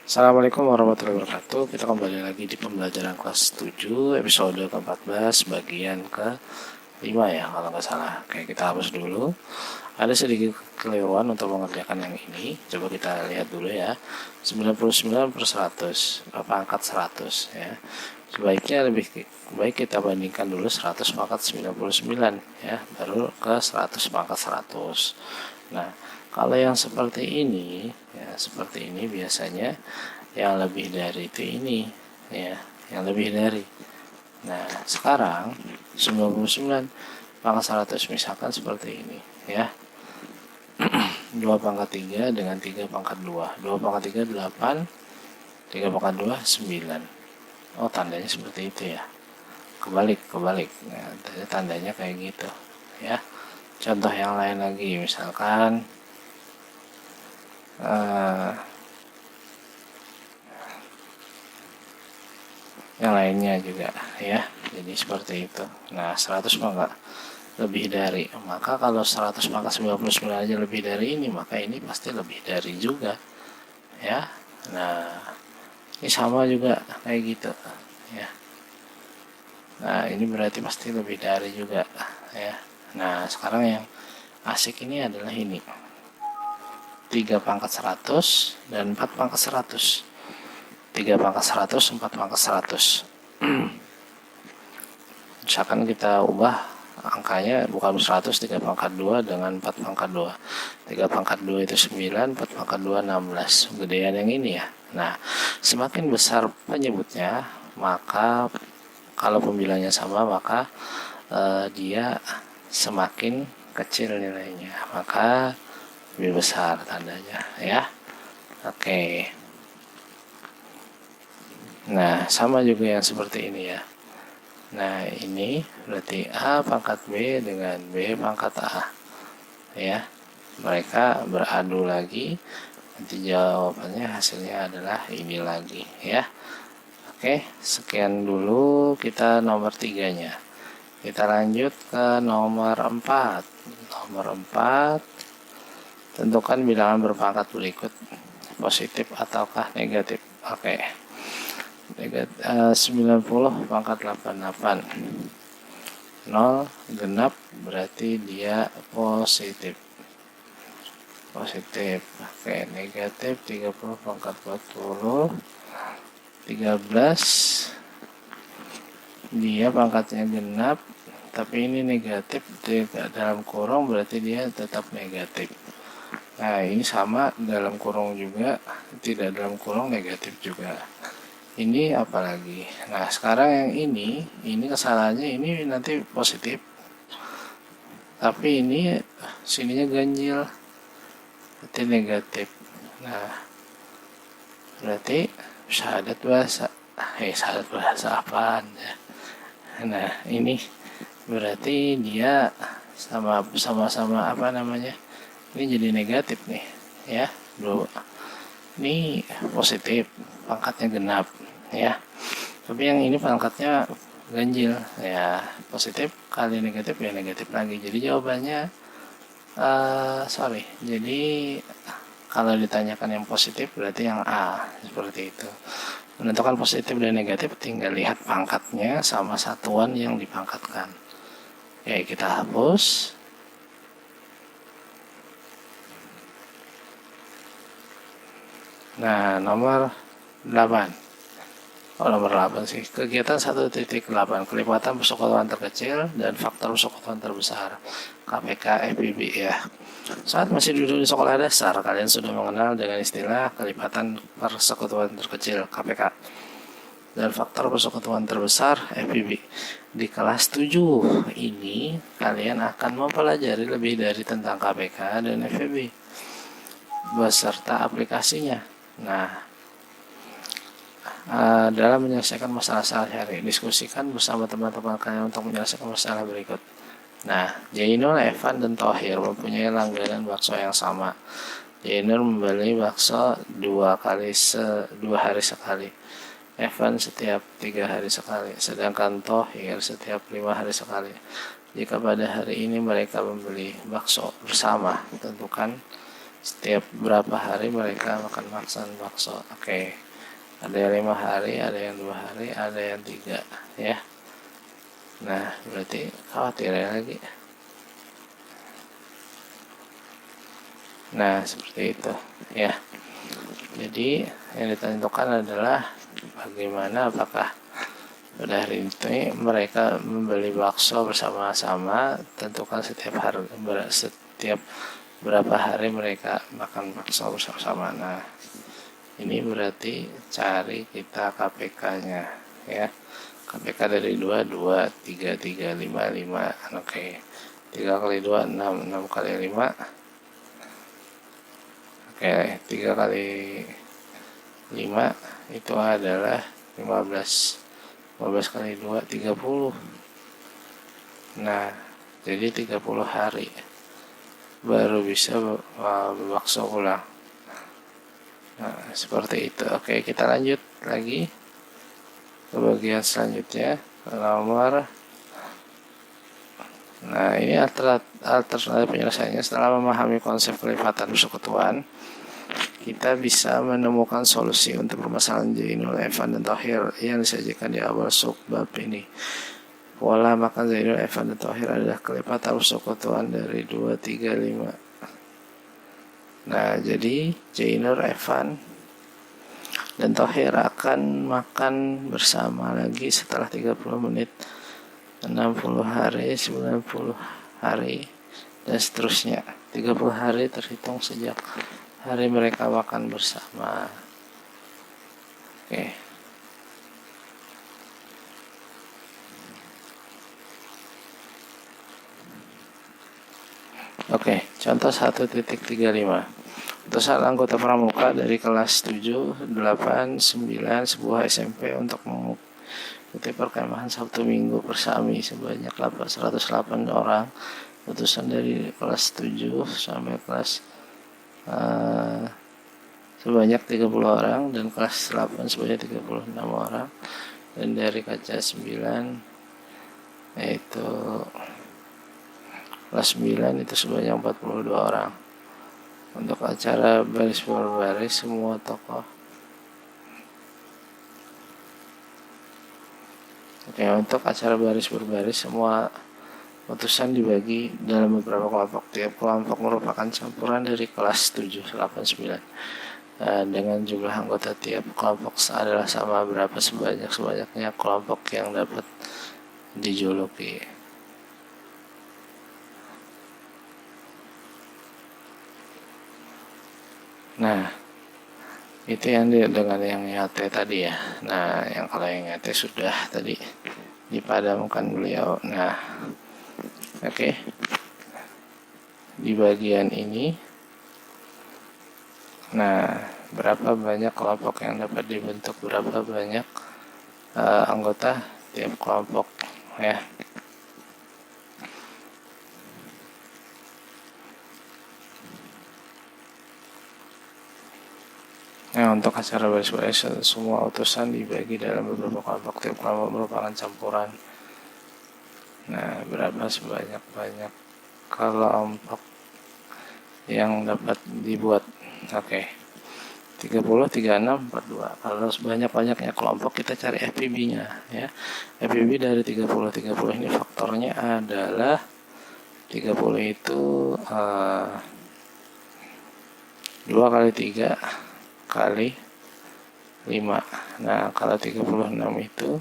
Assalamualaikum warahmatullahi wabarakatuh. Kita kembali lagi di pembelajaran kelas 7 episode ke-14 bagian ke-5 ya kalau nggak salah. Oke, kita hapus dulu. Ada sedikit keliruan untuk mengerjakan yang ini. Coba kita lihat dulu ya. 99/100 pangkat 100 ya. Sebaiknya lebih baik kita bandingkan dulu 100 pangkat 99 ya, baru ke 100 pangkat 100. Nah, kalau yang seperti ini ya, seperti ini biasanya yang lebih dari itu ini ya, yang lebih dari. Nah, sekarang 99 pangkat 100 misalkan seperti ini ya. 2 pangkat 3 dengan 3 pangkat 2. 2 pangkat 3 8, 3 pangkat 2 9. Oh, tandanya seperti itu ya. Kebalik. Nah, tandanya kayak gitu ya. Contoh yang lain lagi, misalkan yang lainnya juga ya. Jadi seperti itu. Nah, 100 maka lebih dari. Maka kalau 100 maka 99 aja lebih dari ini, maka ini pasti lebih dari juga ya. Nah, ini sama juga kayak gitu ya. Nah, ini berarti pasti lebih dari juga ya. Nah, sekarang yang asik ini adalah ini. 3 pangkat 100 dan 4 pangkat 100. 3 pangkat 100, 4 pangkat 100. Misalkan kita ubah angkanya bukan 100, 3 pangkat 2 dengan 4 pangkat 2. 3 pangkat 2 itu 9, 4 pangkat 2 16. Gedean yang ini ya. Nah, semakin besar penyebutnya, maka kalau pembilangnya sama, maka dia semakin kecil nilainya, maka lebih besar tandanya ya. Oke. Nah, sama juga yang seperti ini ya. Nah, ini berarti A pangkat B dengan B pangkat A ya. Mereka beradu lagi, nanti jawabannya hasilnya adalah ini lagi ya. Oke, sekian dulu kita nomor 3-nya. Kita lanjut ke nomor 4. Nomor 4, tentukan bilangan berpangkat berikut, positif ataukah negatif. Oke. 90 pangkat 88. 0 genap berarti dia positif. Oke, negatif 30 pangkat 40. 13 dia pangkatnya genap, tapi ini negatif, tidak dalam kurung berarti dia tetap negatif. Nah, ini sama dalam kurung juga, tidak dalam kurung negatif juga. Ini apalagi. Nah, sekarang yang ini kesalahannya ini nanti positif, tapi ini sininya ganjil, berarti negatif. Nah, berarti syahadat bahasa apaan ya. Nah, ini berarti dia sama-sama apa namanya, ini jadi negatif nih ya. Ini positif, pangkatnya genap ya, tapi yang ini pangkatnya ganjil ya. Positif kali negatif ya negatif lagi, jadi jawabannya jadi kalau ditanyakan yang positif berarti yang A, seperti itu. Menentukan positif dan negatif tinggal lihat pangkatnya sama satuan yang dipangkatkan. Oke, kita hapus. Nah, nomor 8. Nomor 8 sih. Kegiatan 1.8, kelipatan persekutuan terkecil dan faktor persekutuan terbesar. KPK FBB ya. Saat masih duduk di sekolah dasar, kalian sudah mengenal dengan istilah kelipatan persekutuan terkecil KPK dan faktor persekutuan terbesar FBB. Di kelas 7 ini kalian akan mempelajari lebih dari tentang KPK dan FBB beserta aplikasinya. Nah, dalam menyelesaikan masalah sehari-hari, diskusikan bersama teman-teman kalian untuk menyelesaikan masalah berikut. Nah, Jainul, Evan, dan Thohir mempunyai langganan bakso yang sama. Jainul membeli bakso 2 hari sekali. Evan setiap 3 hari sekali, sedangkan Thohir setiap 5 hari sekali. Jika pada hari ini mereka membeli bakso bersama, tentukan setiap berapa hari mereka makan bakso. Oke, ada yang 5 hari, ada yang 2 hari, ada yang 3 ya. Nah, berarti khawatir ya lagi. Nah, seperti itu ya. Jadi yang ditentukan adalah bagaimana, apakah pada hari ini mereka membeli bakso bersama-sama, tentukan setiap berapa hari mereka makan bakso bersama-sama. Nah, ini berarti cari kita KPK-nya ya. KPK dari 2, 3, 5, 5. Oke. 3 kali 2, 6, 6 kali 5. Oke, 3 kali 5 itu adalah 15. 15 kali 2, 30. Nah, jadi 30 hari baru bisa bakso pulang. Nah, seperti itu. Oke, kita lanjut lagi ke bagian selanjutnya, nomor. Nah, ini alternatif penyelesaiannya. Setelah memahami konsep kelipatan persekutuan, kita bisa menemukan solusi untuk permasalahan Zainul, Evan, dan Thohir yang disajikan di awal subbab ini. Pola makan Zainul, Evan, dan Thohir adalah kelipatan persekutuan dari 2, 3, 5. Nah, jadi Zainul, Evan, dan Thohir akan makan bersama lagi setelah 30 menit, 60 hari, 90 hari, dan seterusnya. 30 hari terhitung sejak hari mereka makan bersama. Oke. Oke, contoh 1.35. Utusan anggota pramuka dari kelas 7, 8, 9 sebuah SMP untuk mengikuti perkemahan Sabtu Minggu Persami sebanyak 108 orang. Utusan dari kelas 7 sampai kelas sebanyak 30 orang, dan kelas 8 sebanyak 36 orang, dan dari kaca 9 yaitu kelas 9 itu sebanyak 42 orang. Untuk acara baris berbaris semua tokoh. Oke, untuk acara baris berbaris semua utusan dibagi dalam beberapa kelompok. Tiap kelompok merupakan campuran dari kelas 7, 8, 9. Dengan jumlah anggota tiap kelompok adalah sama berapa sebanyak-banyaknya kelompok yang dapat dijuluki. Nah, itu yang dengan yang YT tadi ya. Nah, yang kalau yang YT sudah tadi dipadamkan beliau. Nah, oke. Di bagian ini, nah, berapa banyak kelompok yang dapat dibentuk, berapa banyak anggota tiap kelompok ya. Nah, untuk acara baris-baris semua utusan dibagi dalam beberapa kelompok. Tiap kelompok merupakan campuran. Nah, berapa sebanyak-banyak kelompok yang dapat dibuat. Oke. 30, 36, 42. Kalau sebanyak-banyaknya kelompok, kita cari FPB-nya ya. FPB dari 30 ini faktornya adalah 30 itu 2 kali 3 kali 5. Nah, kalau 36 itu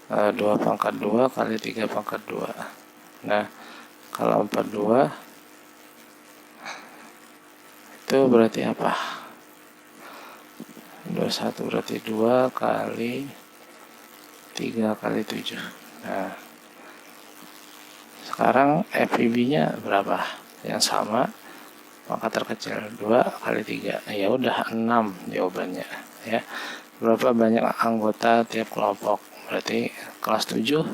2 pangkat 2 kali 3 pangkat 2. Nah, kalau 42 itu berarti apa? 21 berarti 2 kali 3 kali 7. Nah, sekarang FPB-nya berapa? Yang sama, maka terkecil 2 kali 3. Ya udah 6 jawabannya ya. Berapa banyak anggota tiap kelompok? Berarti kelas 7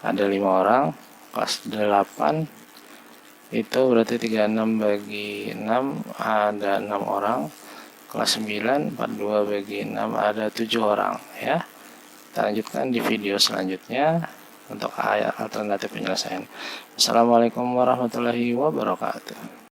ada 5 orang, kelas 8 itu berarti 36 bagi 6 ada 6 orang, kelas 9 42 bagi 6 ada 7 orang ya. Kita lanjutkan di video selanjutnya untuk alternatif penyelesaian. Assalamualaikum warahmatullahi wabarakatuh.